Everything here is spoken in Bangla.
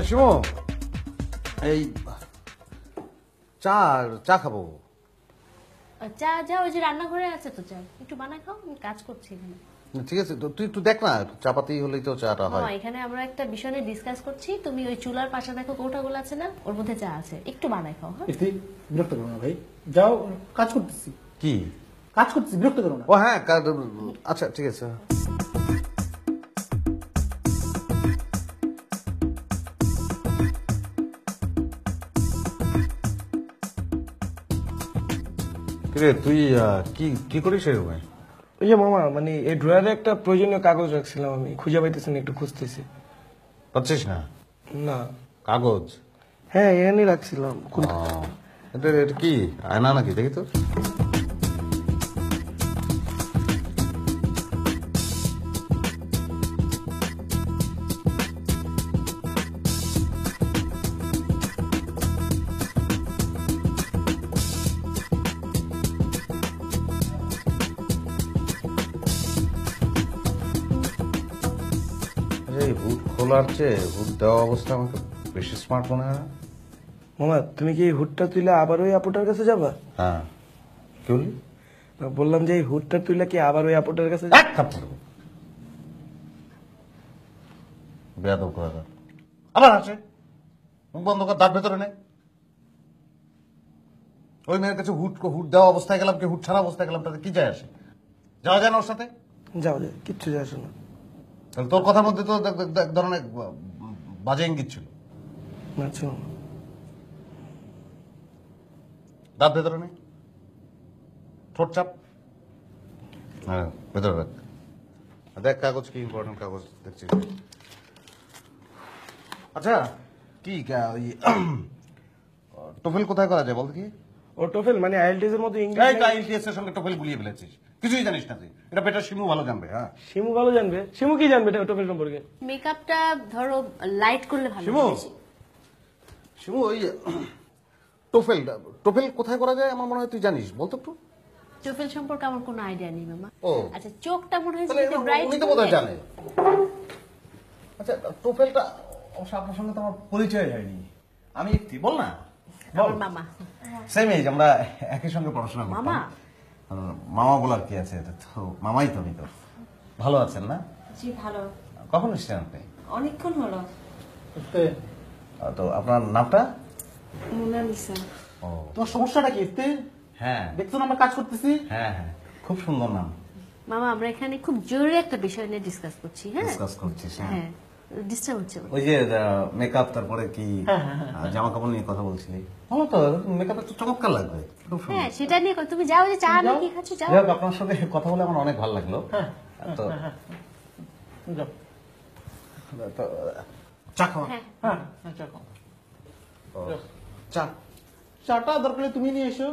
শিমু, এই চা চা খাবো। চা যা ওই যে রান্নাঘরে আছে তো, চা একটু বানাই খাও, আমি কাজ করছি এখানে। ঠিক আছে, তো তুই একটু দেখ না, চাপাতি হলেই তো চাটা হয়। এখানে আমরা একটা বিষয় নিয়ে ডিসকাস করছি, তুমি ওই চুলার পাশে দেখো কৌটাগুলো আছে না, ওর মধ্যে চা আছে, একটু বানাই খাও। হ্যাঁ বিরক্ত করো না ভাই, যাও, কাজ করতেছি। কি কাজ করতেছি, বিরক্ত করো না। ও হ্যাঁ, আচ্ছা ঠিক আছে। কিরে তুই কি কি করিস এই রুমে? ওই যে মামা, মানে এই ড্রয়ারে একটা প্রয়োজনীয় কাগজ রাখছিলাম, আমি খুঁজে পাইতেছি না, একটু খুঁজতেছি। পাচ্ছিস না না। কাগজ? হ্যাঁ এখানে রাখছিলাম। এটা কি আয়না নাকি? দেখি তো। এই হুড খোলার চেয়ে হুড দেওয়া অবস্থা আমাকে বেশি স্মার্ট মনে হয় না? মামা তুমি কি এই হুডটা তুলে আবার ওই আপুটার কাছে যাবা? হ্যাঁ, কি বললি? বললাম যে এই হুডটা তুলে কি আবার ওই আপুটার কাছে এক থাপ্পড় দেবো। বেয়াদব কথা। আবার আসে, মুখ বন্ধ কর, দাঁত ভেতরে নেই। ওই মেয়ের কাছে হুড দেওয়া অবস্থায় গেলাম কি হুড ছাড়া অবস্থায় গেলাম, তাতে কি যায় আসে? যাওয়া যায় না ওর সাথে? যাও, যাও, কিচ্ছু যায় আসে না। তাহলে তোর কথার মধ্যে তো এক ধরনের বাজে ইঙ্গিত ছিল। আচ্ছা মামা। দাঁত ভেতরে নেই, ঠোঁট চাপ, হ্যাঁ ভেতরে রাখ। দেখ কাগজ, কি ইম্পর্টেন্ট কাগজ দেখছি। আচ্ছা কি ওই টোফেল কোথায় করা যায় বল কি? ও টোফেল মানে আইএলটিএস এর মতো এই ইংলিশ? তো IELTS এর সঙ্গে টোফেল গুলিয়ে ফেলেছিস, কিছুই জানিস না তুই। এটা বেটার শিমু ভালো জানবে। হ্যাঁ শিমু ভালো জানবে। শিমু কি জানবে টোফেল সম্পর্কে? মেকআপটা ধরো লাইট করলে ভালো শিমু, হবে। শিমু ওই টোফেল টোফেল কোথায় করা যায় আমার মনে হয় তুই জানিস, বলতো একটু। চোখের সম্পর্কে আমার কোনো আইডিয়া নেই মামা। ও আচ্ছা চোখটা মনে হয় তাহলে যে ব্রাইট উনি তো বোধহয় জানে। আচ্ছা টোফেলটা অবশ্য আপনার সঙ্গে তো আমার পরিচয় হয়নি। আমি একটি বল না, আমার মামা। সেম এজ, আমরা একই সঙ্গে পড়াশোনা করতাম। মামা? মামা বলার কি আছে, এটা তো মামাই তো। আমি তো ভালো আছেন না? জি ভালো, কখন এসছেন আপনি? অনেকক্ষণ হলো। তো আপনার নামটা? মোনালিসা। ও তোমার সমস্যাটা কি? হ্যাঁ দেখছো না আমরা কাজ করতেছি। হ্যাঁ হ্যাঁ, খুব সুন্দর নাম। মামা আমরা এখানে খুব জরুরি একটা বিষয় নিয়ে ডিসকাস করছি। হ্যাঁ ডিসকাস করছিস? হ্যাঁ ডিস্টার্ব হচ্ছে। ওই যে মেকআপ, তারপরে কি জামা কাপড় নিয়ে কথা বলছিলি? ভালো তো, মেকআপে তো চমৎকার লাগবে, খুব সুন্দর। হ্যাঁ সেটা নিয়ে তুমি যাও, যে চা না কি খাচ্ছ যাও। যাই হোক, আপনার সাথে কথা বলে আমার অনেক ভালো লাগলো। তো যাও। তো, চা খাওয়া। হ্যাঁ হ্যাঁ, চা খাও। ও, চা চাটা দরকার হলে তুমি নিয়ে এসো।